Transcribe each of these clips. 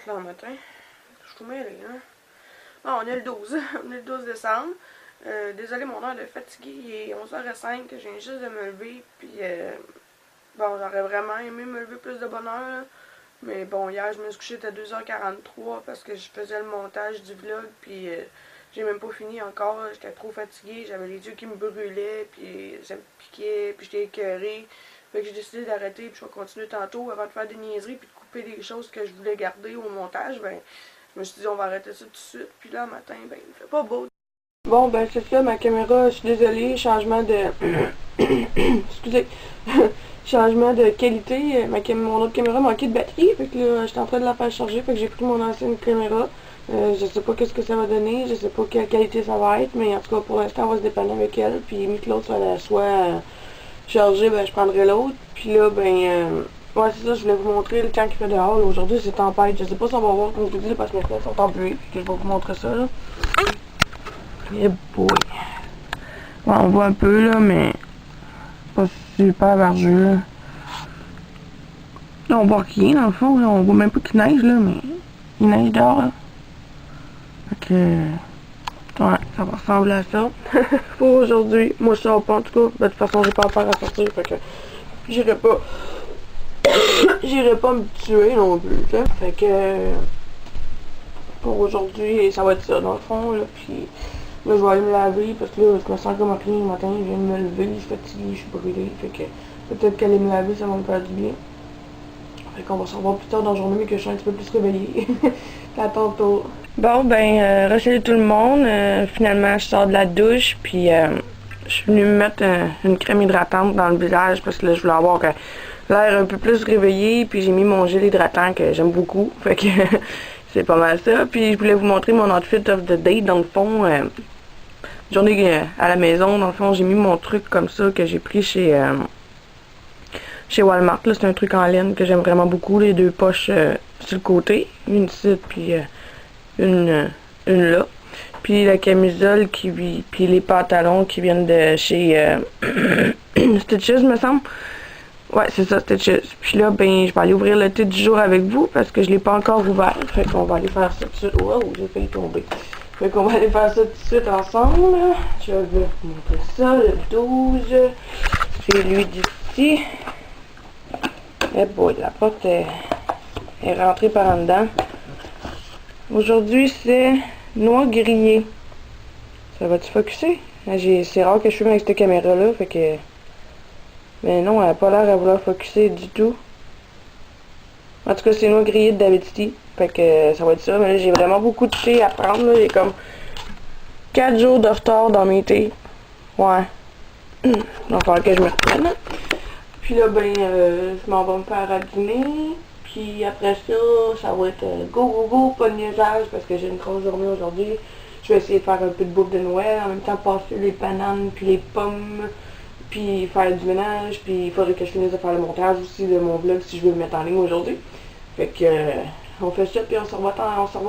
là le matin. Je suis tout mêlée, hein. Bon, on est le 12. On est le 12 décembre. Désolé, mon heure de fatigué, il est 11h05. Je viens juste de me lever. Puis, bon, j'aurais vraiment aimé me lever plus de bonne heure, là. Mais bon, hier, je me suis couchée à 2h43 parce que je faisais le montage du vlog. Puis, j'ai même pas fini encore. J'étais trop fatiguée. J'avais les yeux qui me brûlaient. Puis, ça me piquait. Puis, j'étais écœurée. Fait que j'ai décidé d'arrêter. Puis, je vais continuer tantôt avant de faire des niaiseries. Puis, de couper des choses que je voulais garder au montage. Ben, je me suis dit, on va arrêter ça tout de suite. Puis là, matin, ben, il fait pas beau. Bon, ben, c'est ça, ma caméra, je suis désolée, changement de... Excusez. Changement de qualité. Mon autre caméra manquait de batterie. Fait que là, j'étais en train de la faire charger. Fait que j'ai pris mon ancienne caméra. Je sais pas qu'est-ce que ça va donner. Je sais pas quelle qualité ça va être. Mais en tout cas, pour l'instant, on va se dépanner avec elle. Puis, mis que l'autre soit chargée, ben, je prendrai l'autre. Puis là, ben... ouais, c'est ça, je voulais vous montrer le temps qu'il fait dehors. Aujourd'hui, c'est tempête. Je sais pas si on va voir, comme je vous dis, parce que mes fenêtres sont embuées. Puis que je vais vous montrer ça, là. Et boy. Ouais, on voit un peu, là, mais pas super vargeux. Là, on voit rien, dans le fond. Là. On voit même pas qu'il neige, là, mais il neige dehors, là. Fait que... ouais, ça va ressembler à ça. Pour aujourd'hui, moi, je sors pas, en tout cas. De toute façon, j'ai pas affaire à sortir, fait que... j'irai pas... j'irai pas me tuer non plus, tu sais. Fait que... pour aujourd'hui, ça va être ça, dans le fond, là, puis... là, je vais aller me laver parce que là, je me sens comme rien le matin. Je viens de me lever, je suis fatiguée, je suis brûlée. Fait que peut-être qu'aller me laver, ça va me faire du bien. Fait qu'on va se revoir plus tard dans la journée, mais que je suis un petit peu plus réveillée. À tantôt. Bon, ben, salut tout le monde. Finalement, je sors de la douche, puis je suis venue me mettre une crème hydratante dans le visage parce que là, je voulais avoir l'air un peu plus réveillé, puis j'ai mis mon gel hydratant que j'aime beaucoup. Fait que c'est pas mal ça. Puis je voulais vous montrer mon outfit of the day, dans le fond. Journée à la maison, dans le fond, j'ai mis mon truc comme ça que j'ai pris chez Walmart. Là, c'est un truc en laine que j'aime vraiment beaucoup. Les deux poches sur le côté, une ici puis une là. Puis la camisole puis les pantalons qui viennent de chez Stitches, me semble. Ouais, c'est ça, Stitches. Puis là, ben, je vais aller ouvrir le thé du jour avec vous parce que je l'ai pas encore ouvert. Fait qu'on va aller faire ça tout de suite. Wow, j'ai failli tomber. Fait qu'on va aller faire ça tout de suite ensemble. Je vais vous montrer ça, le 12. J'ai lui d'ici. Eh boy, la porte est rentrée par en dedans. Aujourd'hui, c'est noix grillée. Ça va-tu focusser? C'est rare que je filme avec cette caméra-là, fait que... mais non, elle a pas l'air à vouloir focusser du tout. En tout cas, c'est noix grillée de David City. Fait que ça va être ça. Mais là, j'ai vraiment beaucoup de thé à prendre. J'ai comme 4 jours de retard dans mes thés. Ouais. Il va falloir que je me reprenne. Puis là, ben, je m'en vais me faire à dîner. Puis après ça, ça va être go, go, go, pas de niaisage parce que j'ai une grosse journée aujourd'hui. Je vais essayer de faire un peu de bouffe de Noël. En même temps, passer les bananes, puis les pommes, puis faire du ménage. Puis il faudrait que je finisse de faire le montage aussi de mon vlog si je veux le mettre en ligne aujourd'hui. Fait que, on fait ça, puis on se revoit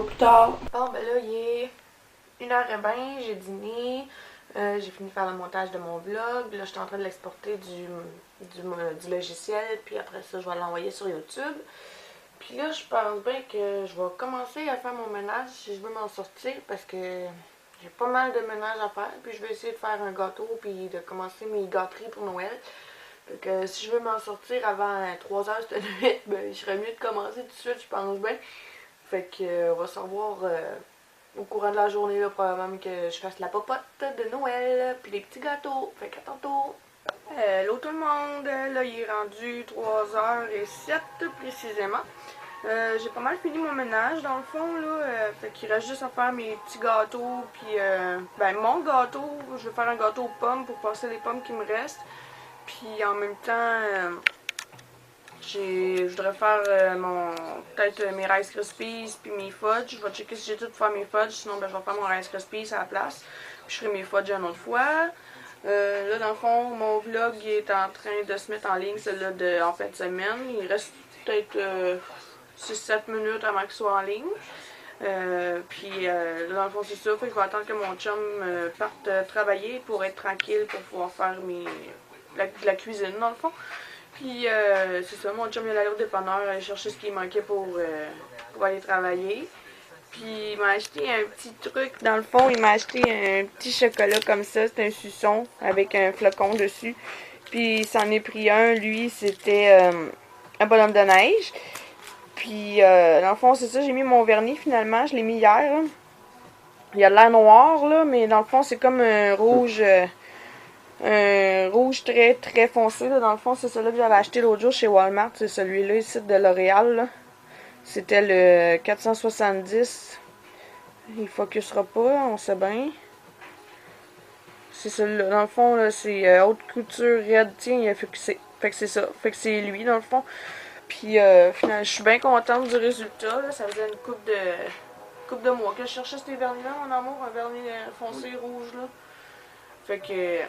plus tard. Bon, ben là, il est 1h20, j'ai dîné. J'ai fini de faire le montage de mon vlog. Là, je suis en train de l'exporter du logiciel. Puis après ça, je vais l'envoyer sur YouTube. Puis là, je pense bien que je vais commencer à faire mon ménage si je veux m'en sortir. Parce que j'ai pas mal de ménage à faire. Puis je vais essayer de faire un gâteau. Puis de commencer mes gâteries pour Noël. Donc, si je veux m'en sortir avant 3h cette nuit, ben, il serait mieux de commencer tout de suite, je pense bien. Fait que, on va se revoir au courant de la journée, là, probablement que je fasse la popote de Noël, puis les petits gâteaux. Fait qu'à tantôt. Hello tout le monde, là il est rendu 3h07 précisément. J'ai pas mal fini mon ménage dans le fond là, fait qu'il reste juste à faire mes petits gâteaux, puis ben mon gâteau, je vais faire un gâteau aux pommes pour passer les pommes qui me restent. Puis en même temps, je voudrais faire peut-être mes Rice Krispies puis mes fudge. Je vais checker si j'ai tout pour faire mes fudge, sinon ben, je vais faire mon Rice Krispies à la place. Puis je ferai mes fudge une autre fois. Là dans le fond, mon vlog est en train de se mettre en ligne, celui-là en fin de semaine. Il reste peut-être 6-7 minutes avant qu'il soit en ligne. Puis là dans le fond c'est ça, fait que je vais attendre que mon chum parte travailler pour être tranquille pour pouvoir faire la cuisine dans le fond. Puis c'est ça, mon chum il allait au dépanneur aller chercher ce qui manquait pour aller travailler. Puis il m'a acheté un petit truc. Dans le fond, il m'a acheté un petit chocolat comme ça. C'est un suçon avec un flocon dessus. Puis il s'en est pris un. Lui, c'était un bonhomme de neige. Puis dans le fond, c'est ça. J'ai mis mon vernis finalement. Je l'ai mis hier. Là. Il a l'air noir, là. Mais dans le fond, c'est comme un rouge très très foncé. Là. Dans le fond, c'est celui que j'avais acheté l'autre jour chez Walmart. C'est celui-là ici de L'Oréal. Là. C'était le 470. Il focusera pas, on sait bien. C'est celui-là. Dans le fond, là, c'est haute couture Red. Tiens, il a focusé. Fait que c'est ça. Fait que c'est lui, dans le fond. Puis, finalement, je suis bien contente du résultat. Là. Ça faisait une coupe de mois que je cherchais ces vernis-là, mon amour. Un vernis foncé rouge, là. Fait que...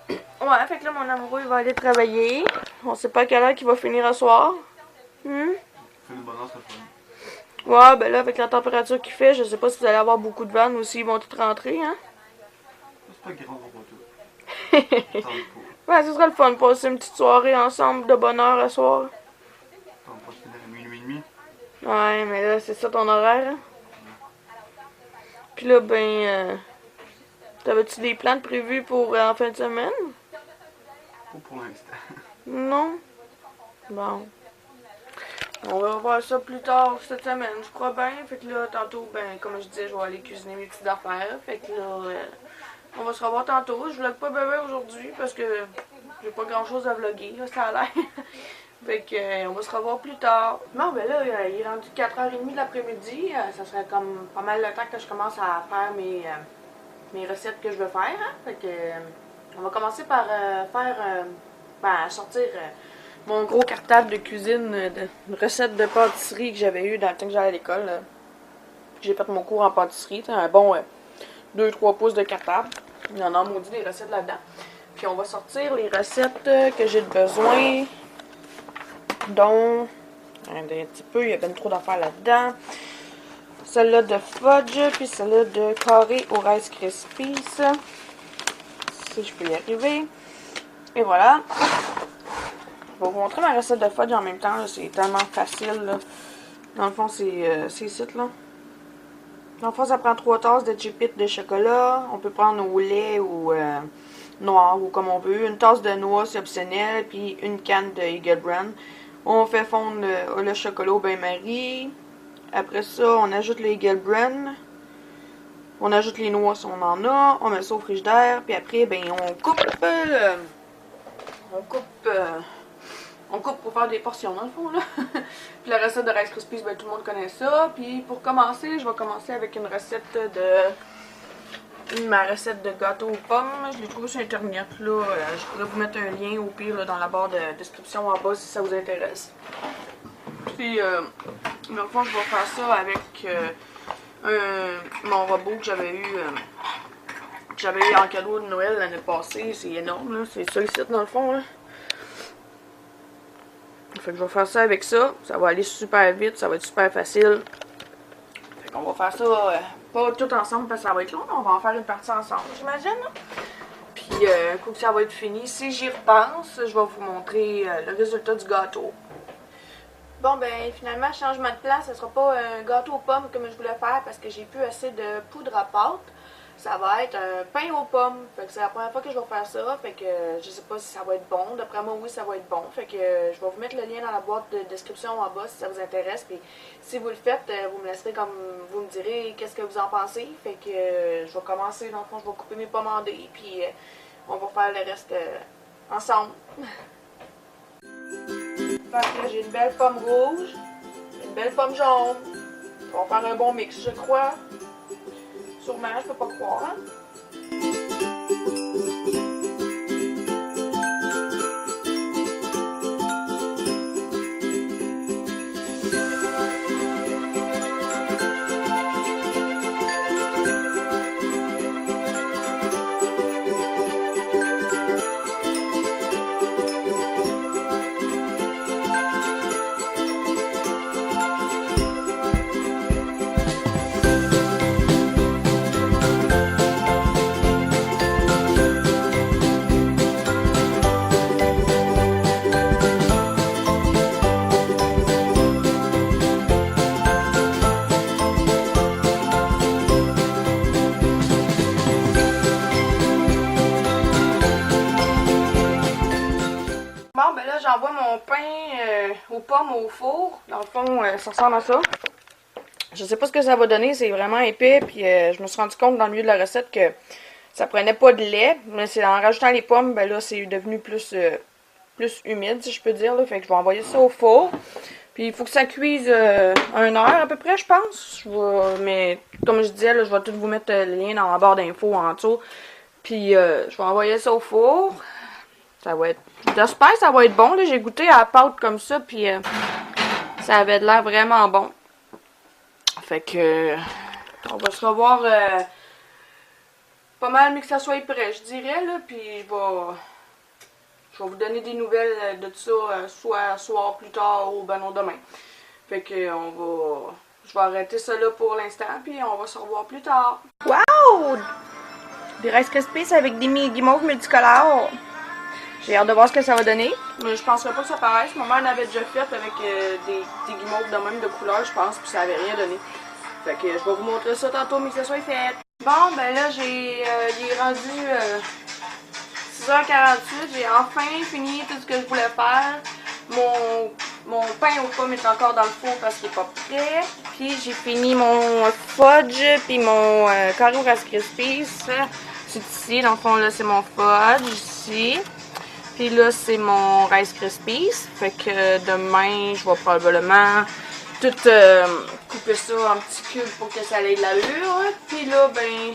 ouais, fait que là, mon amoureux, il va aller travailler. On sait pas à quelle heure qu'il va finir à soir. Ouais, ben là, avec la température qu'il fait, je sais pas si vous allez avoir beaucoup de vannes ou s'ils vont toutes rentrer, hein. C'est pas qu'ils rentreront pas tous. Ouais, ce sera le fun de passer une petite soirée ensemble de bonne heure à soir. T'en passes à minuit et demi. Ouais, mais là, c'est ça ton horaire, hein. Puis là, ben, t'avais-tu des plans prévus pour en fin de semaine? Pas pour l'instant. Non? Bon. On va voir ça plus tard cette semaine, je crois bien. Fait que là, tantôt, ben, comme je disais, je vais aller cuisiner mes petites affaires. Fait que là, on va se revoir tantôt. Je vlog pas bébé aujourd'hui parce que j'ai pas grand chose à vlogger, là, ça a l'air. Fait que, on va se revoir plus tard. Bon, ben là, il est rendu 4h30 de l'après-midi. Ça serait comme pas mal le temps que je commence à faire mes recettes que je veux faire. Hein? Fait que, on va commencer par sortir mon gros cartable de cuisine de recettes de pâtisserie que j'avais eu dans le temps que j'allais à l'école. J'ai fait mon cours en pâtisserie. Un bon 2-3 pouces de cartable. Il y en a maudit des recettes là-dedans. Puis on va sortir les recettes que j'ai besoin. Dont un petit peu, il y a bien trop d'affaires là-dedans. Celle-là de fudge, puis celle-là de carré au Rice Krispies. Si je peux y arriver. Et voilà. Je vais vous montrer ma recette de fudge en même temps. C'est tellement facile. Là. Dans le fond, c'est ici. Là. Dans le fond, ça prend 3 tasses de chipit de chocolat. On peut prendre au lait ou noir ou comme on veut. Une tasse de noix, c'est optionnel. Puis une canne de Eagle Brand. On fait fondre le chocolat au bain-marie. Après ça, on ajoute le Eagle Brand. On ajoute les noix si on en a. On met ça au frigidaire. Puis après, ben, on coupe pour faire des portions dans le fond là. Puis la recette de Rice Krispies, ben, tout le monde connaît ça. Puis pour commencer, je vais commencer avec une recette ma recette de gâteau aux pommes. Je l'ai trouvée sur internet là. Je pourrais vous mettre un lien au pire là, dans la barre de description en bas si ça vous intéresse. Puis dans le fond, je vais faire ça avec mon robot que j'avais eu en cadeau de Noël l'année passée. C'est énorme là. C'est ça ici dans le fond là. Fait que je vais faire ça avec ça. Ça va aller super vite. Ça va être super facile. Fait qu'on va faire ça pas tout ensemble parce que ça va être long. On va en faire une partie ensemble, j'imagine. Puis, un coup que ça va être fini, si j'y repense, je vais vous montrer le résultat du gâteau. Bon, ben, finalement, changement de plan. Ce sera pas un gâteau aux pommes comme je voulais faire parce que j'ai plus assez de poudre à pâte. Ça va être un pain aux pommes. Fait que c'est la première fois que je vais faire ça. Fait que je sais pas si ça va être bon. D'après moi, oui, ça va être bon. Fait que je vais vous mettre le lien dans la boîte de description en bas si ça vous intéresse. Puis si vous le faites, vous me laisserez comme vous me direz qu'est-ce que vous en pensez. Fait que je vais commencer. Dans le fond, je vais couper mes pommes en dés. Puis on va faire le reste ensemble. Fait que j'ai une belle pomme rouge. Une belle pomme jaune. On va faire un bon mix, je crois. Sûrement, je peux pas croire. Hein? j'envoie mon pain aux pommes au four. Dans le fond, ça ressemble à ça. Je sais pas ce que ça va donner, c'est vraiment épais. Puis je me suis rendu compte dans le milieu de la recette que ça prenait pas de lait. Mais c'est en rajoutant les pommes, ben là, c'est devenu plus humide, si je peux dire. Là. Fait que je vais envoyer ça au four. Puis il faut que ça cuise 1 heure à peu près, je pense. Mais comme je disais, là, je vais tout vous mettre le lien dans la barre d'infos en dessous. Puis je vais envoyer ça au four. Ça va être... J'espère que ça va être bon. J'ai goûté à la pâte comme ça, puis ça avait de l'air vraiment bon. Fait que on va se revoir pas mal, mais que ça soit prêt, je dirais, là. Puis je vais vous donner des nouvelles de tout ça, soit soir plus tard ou ben non demain. Fait que je vais arrêter ça là pour l'instant, puis on va se revoir plus tard. Wow! Des Rice Krispies avec des guimauves multicolores. J'ai hâte de voir ce que ça va donner. Mais je penserais pas que ça paraisse. Ma mère en avait déjà fait avec des guimauves de même de couleur, je pense, puis ça avait rien donné. Fait que je vais vous montrer ça tantôt, mais que ça soit fait. Bon, ben là, il est rendu 6h48. J'ai enfin fini tout ce que je voulais faire. Mon pain aux pommes est encore dans le four parce qu'il n'est pas prêt. Puis j'ai fini mon fudge, puis mon carré au Rice Krispies. C'est ici, dans le fond, là, c'est mon fudge, ici. Puis là, c'est mon Rice Krispies. Fait que demain, je vais probablement tout couper ça en petits cubes pour que ça ait de l'allure. Puis là, ben,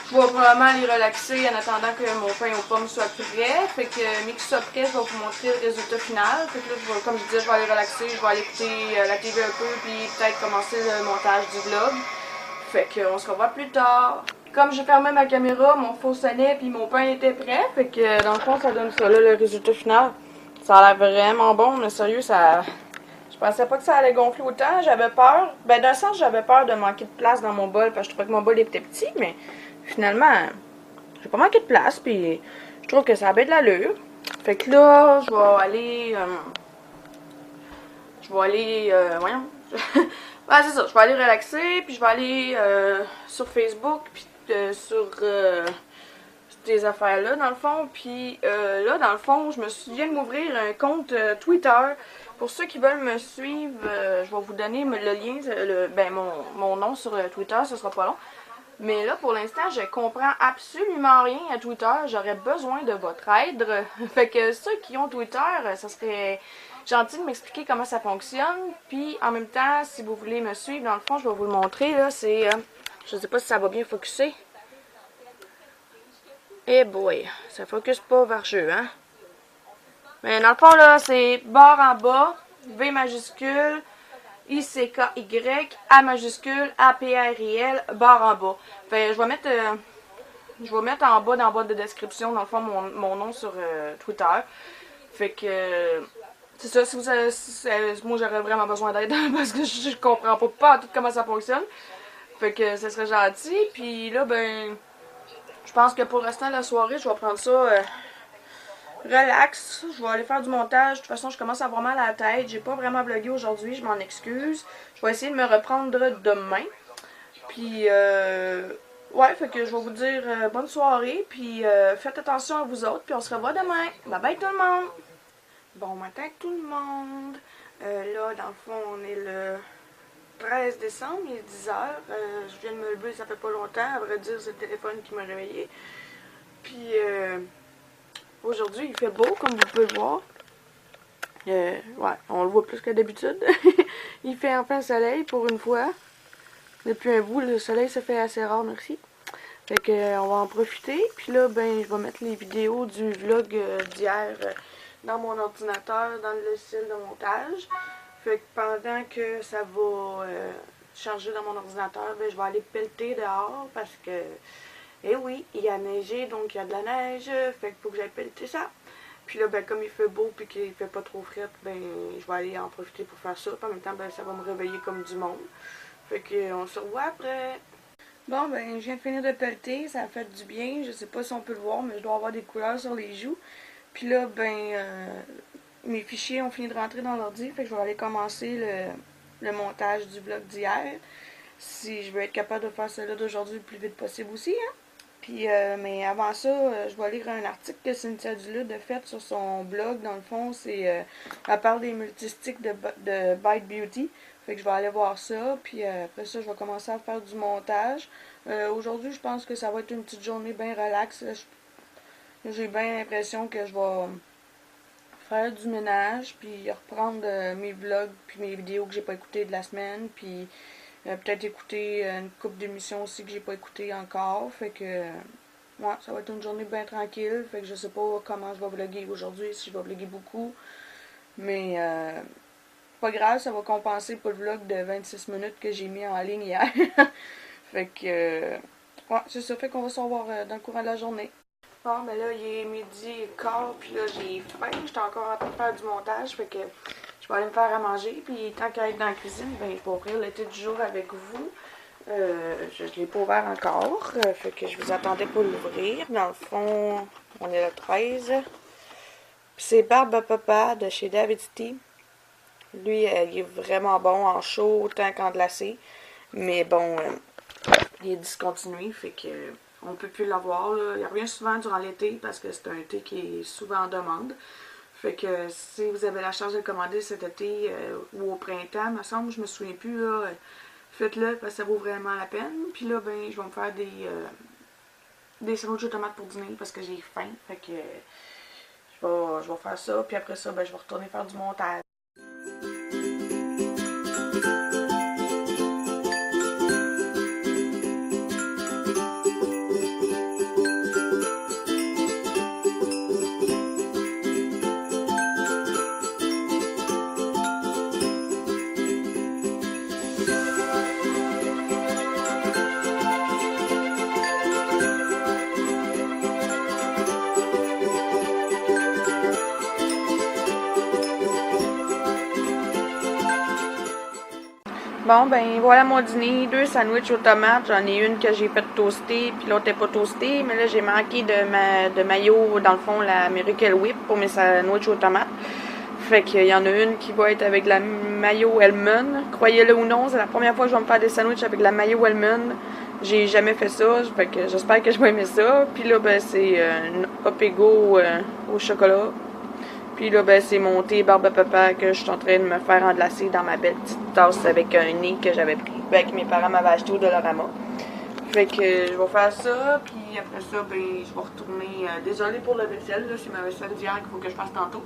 je vais probablement aller relaxer en attendant que mon pain aux pommes soit prêt. Fait que, mais qu'il soit prêt, je vais vous montrer le résultat final. Fait que là, comme je disais, je vais aller relaxer, je vais aller écouter la TV un peu, puis peut-être commencer le montage du vlog. Fait qu'on se revoit plus tard. Comme j'ai fermé ma caméra, mon four sonnait puis mon pain était prêt. Fait que dans le fond, ça donne ça là, le résultat final. Ça a l'air vraiment bon, mais sérieux, ça... Je pensais pas que ça allait gonfler autant. J'avais peur. Ben d'un sens, j'avais peur de manquer de place dans mon bol parce que je trouvais que mon bol était petit, mais finalement, j'ai pas manqué de place puis je trouve que ça a bien de l'allure. Fait que là, je vais aller... voyons. Ouais, c'est ça. Je vais aller relaxer, puis je vais aller sur Facebook, puis sur des affaires-là, dans le fond. Puis là, dans le fond, je me souviens de m'ouvrir un compte Twitter. Pour ceux qui veulent me suivre, je vais vous donner le lien, mon nom sur Twitter, ce sera pas long. Mais là, pour l'instant, je comprends absolument rien à Twitter. J'aurais besoin de votre aide. Fait que ceux qui ont Twitter, ça serait gentil de m'expliquer comment ça fonctionne. Puis, en même temps, si vous voulez me suivre, dans le fond, je vais vous le montrer. Là, c'est... je sais pas si ça va bien focuser. Eh boy, ça focus pas vers jeu, hein? Mais dans le fond, là, c'est barre en bas, V majuscule, ICKY, A majuscule, APRIL, barre en bas. Fait, je vais mettre en bas, dans la boîte de description, dans le fond, mon nom sur Twitter. Fait que, c'est ça, si vous avez, moi j'aurais vraiment besoin d'aide parce que je comprends pas tout comment ça fonctionne. Fait que, ça serait gentil. Puis là, ben, je pense que pour le restant de la soirée, je vais prendre ça relax. Je vais aller faire du montage. De toute façon, je commence à avoir mal à la tête. J'ai pas vraiment vlogué aujourd'hui, je m'en excuse. Je vais essayer de me reprendre demain. Puis, ouais, fait que je vais vous dire bonne soirée. Puis, faites attention à vous autres. Puis, on se revoit demain. Bye bye tout le monde. Bon matin tout le monde. Là, dans le fond, on est le 13 décembre, il est 10h. Je viens de me lever, ça fait pas longtemps. À vrai dire, c'est le téléphone qui m'a réveillé. Puis, aujourd'hui, il fait beau, comme vous pouvez le voir. Ouais, on le voit plus que d'habitude. Il fait enfin soleil pour une fois. Depuis un bout, le soleil se fait assez rare, merci. Fait que, on va en profiter. Puis là, ben, je vais mettre les vidéos du vlog d'hier dans mon ordinateur, dans le logiciel de montage. Fait que pendant que ça va charger dans mon ordinateur, ben, je vais aller pelleter dehors parce que, eh oui, il a neigé, donc il y a de la neige. Fait qu'il faut que j'aille pelleter ça. Puis là, ben, comme il fait beau puis qu'il fait pas trop frais, ben, je vais aller en profiter pour faire ça. Puis en même temps, ben, ça va me réveiller comme du monde. Fait que, on se revoit après. Bon, ben, je viens de finir de pelleter. Ça a fait du bien. Je sais pas si on peut le voir, mais je dois avoir des couleurs sur les joues. Puis là, ben, mes fichiers ont fini de rentrer dans l'ordi. Fait que je vais aller commencer le montage du vlog d'hier. Si je veux être capable de faire cela d'aujourd'hui le plus vite possible aussi, hein. Puis, mais avant ça, je vais lire un article que Cynthia Duluth a fait sur son blog. Dans le fond, c'est elle parle des multistiques de Bite Beauty. Fait que je vais aller voir ça. Puis après ça, je vais commencer à faire du montage. Aujourd'hui, je pense que ça va être une petite journée bien relax. J'ai bien l'impression que je vais faire du ménage, puis reprendre mes vlogs, puis mes vidéos que j'ai pas écoutées de la semaine, puis peut-être écouter une couple d'émissions aussi que j'ai pas écoutées encore. Fait que ouais, ça va être une journée bien tranquille. Fait que je sais pas comment je vais vlogger aujourd'hui, si je vais vlogger beaucoup. Mais pas grave, ça va compenser pour le vlog de 26 minutes que j'ai mis en ligne hier. Fait que ouais, c'est ça. Fait qu'on va se revoir dans le courant de la journée. Bon, ben là, il est midi et quart, puis là, j'ai faim. J'étais encore en train de faire du montage, fait que je vais aller me faire à manger. Puis tant qu'à être dans la cuisine, ben, je vais ouvrir le thé du jour avec vous. Je ne l'ai pas ouvert encore, fait que je vous attendais pour l'ouvrir. Dans le fond, on est le 13. Puis c'est Barbe à Papa de chez David Tea. Lui, il est vraiment bon en chaud autant qu'en glacé. Mais bon, il est discontinué, fait que on peut plus l'avoir. Il revient souvent durant l'été parce que c'est un thé qui est souvent en demande. Fait que si vous avez la chance de le commander cet été ou au printemps, me semble, je me souviens plus, là, faites-le parce que ça vaut vraiment la peine. Puis là, ben, je vais me faire des sandwichs de tomates pour dîner parce que j'ai faim. Fait que je vais faire ça. Puis après ça, ben, je vais retourner faire du montage. Bon, ben voilà mon dîner. 2 sandwichs aux tomates. J'en ai une que j'ai fait toaster, puis l'autre n'est pas toastée. Mais là, j'ai manqué de mayo, dans le fond, la Miracle Whip pour mes sandwichs aux tomates. Fait qu'il y en a une qui va être avec la mayo almond. Croyez-le ou non, c'est la première fois que je vais me faire des sandwichs avec la mayo almond. J'ai jamais fait ça, fait que j'espère que je vais aimer ça. Puis là, ben, c'est un Opego au chocolat. Puis là, ben, c'est mon thé Barbe à Papa que je suis en train de me faire englacer dans ma belle petite tasse avec un nez que j'avais pris, ben, que mes parents m'avaient acheté au Dollarama. Fait que je vais faire ça, puis après ça, ben, je vais retourner. Désolée pour la vaisselle, là, c'est ma vaisselle d'hier qu'il faut que je fasse tantôt.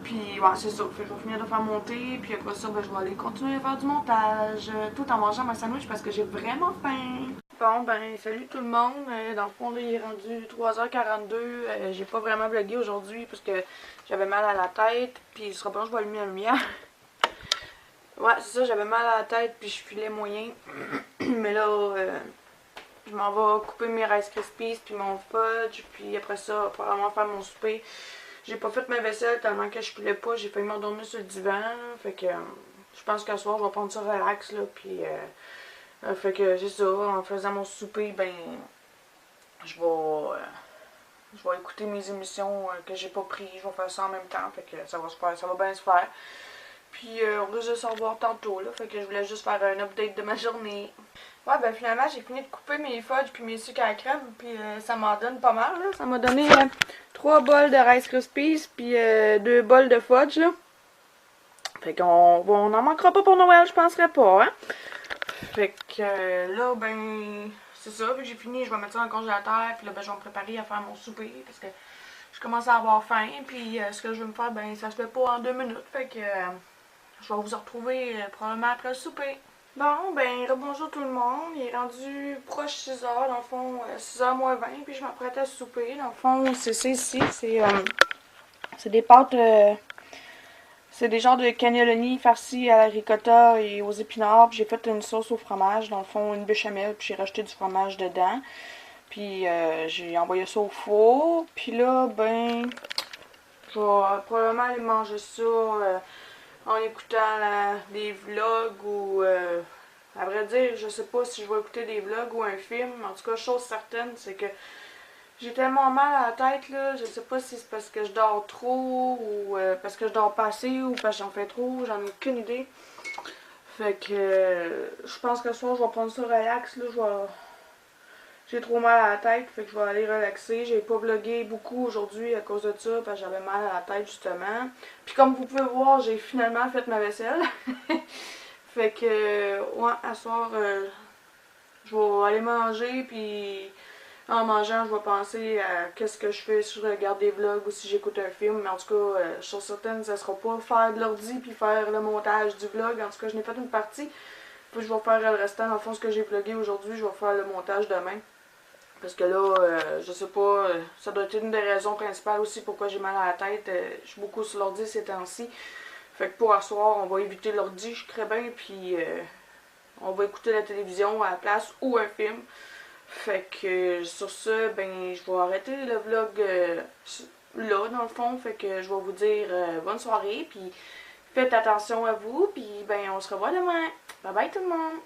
Puis, ouais, c'est ça. Fait que je vais finir de faire mon thé, puis après ça, ben, je vais aller continuer à faire du montage, tout en mangeant ma sandwich parce que j'ai vraiment faim. Bon, ben, salut tout le monde. Dans le fond, là, il est rendu 3h42. J'ai pas vraiment vlogué aujourd'hui parce que j'avais mal à la tête, puis il sera bon, je vais allumer la lumière. Ouais, c'est ça, j'avais mal à la tête, puis je filais moyen. Mais là, je m'en vais couper mes Rice Krispies, puis mon fudge, puis après ça, probablement faire mon souper. J'ai pas fait ma vaisselle tellement que je filais pas, j'ai failli m'endormir sur le divan. Fait que je pense qu'à soir, je vais prendre ça relax, là, puis fait que c'est ça, en faisant mon souper, ben, je vais écouter mes émissions que j'ai pas pris, je vais faire ça en même temps, fait que ça va bien se faire. Puis on risque de se revoir tantôt, là, fait que je voulais juste faire un update de ma journée. Ouais, ben finalement, j'ai fini de couper mes fudges puis mes sucres à la crème, puis ça m'en donne pas mal, là. Ça m'a donné 3 bols de Rice Krispies, puis 2 bols de fudge, là. Fait qu'on n'en manquera pas pour Noël, je penserais pas, hein. Fait que là, ben, c'est ça, vu que j'ai fini, je vais mettre ça dans le congélateur, puis là, ben, je vais me préparer à faire mon souper, parce que je commence à avoir faim, puis ce que je veux me faire, ben, ça se fait pas en 2 minutes, fait que je vais vous retrouver probablement après le souper. Bon, ben, rebonjour tout le monde, il est rendu proche 6h, dans le fond, 6h moins 20, puis je m'apprête à souper, dans le fond, c'est ça ici, c'est des pâtes... c'est des genres de cannelloni farcis à la ricotta et aux épinards. Puis j'ai fait une sauce au fromage, dans le fond une béchamel, puis j'ai rajouté du fromage dedans. Puis j'ai envoyé ça au four. Puis là, ben, je vais probablement aller manger ça en écoutant des vlogs ou... à vrai dire, je sais pas si je vais écouter des vlogs ou un film. En tout cas, chose certaine, c'est que j'ai tellement mal à la tête, là, je sais pas si c'est parce que je dors trop ou parce que je dors pas assez ou parce que j'en fais trop, j'en ai aucune idée. Fait que je pense que ce soir, je vais prendre ça relax, là, j'ai trop mal à la tête, fait que je vais aller relaxer. J'ai pas vlogué beaucoup aujourd'hui à cause de ça, parce que j'avais mal à la tête justement. Puis comme vous pouvez voir, j'ai finalement fait ma vaisselle. Fait que, ouais, à soir, je vais aller manger, puis en mangeant, je vais penser à qu'est-ce que je fais si je regarde des vlogs ou si j'écoute un film. Mais en tout cas, je suis certaine que ça sera pas faire de l'ordi puis faire le montage du vlog. En tout cas, je n'ai fait une partie. Puis je vais faire le restant. Dans le fond, ce que j'ai vlogué aujourd'hui, je vais faire le montage demain. Parce que là, je sais pas, ça doit être une des raisons principales aussi pourquoi j'ai mal à la tête. Je suis beaucoup sur l'ordi ces temps-ci. Fait que pour asseoir, on va éviter l'ordi, je crée bien, puis on va écouter la télévision à la place ou un film. Fait que sur ce, ben je vais arrêter le vlog là dans le fond. Fait que je vais vous dire bonne soirée, puis faites attention à vous, puis ben on se revoit demain. Bye bye tout le monde!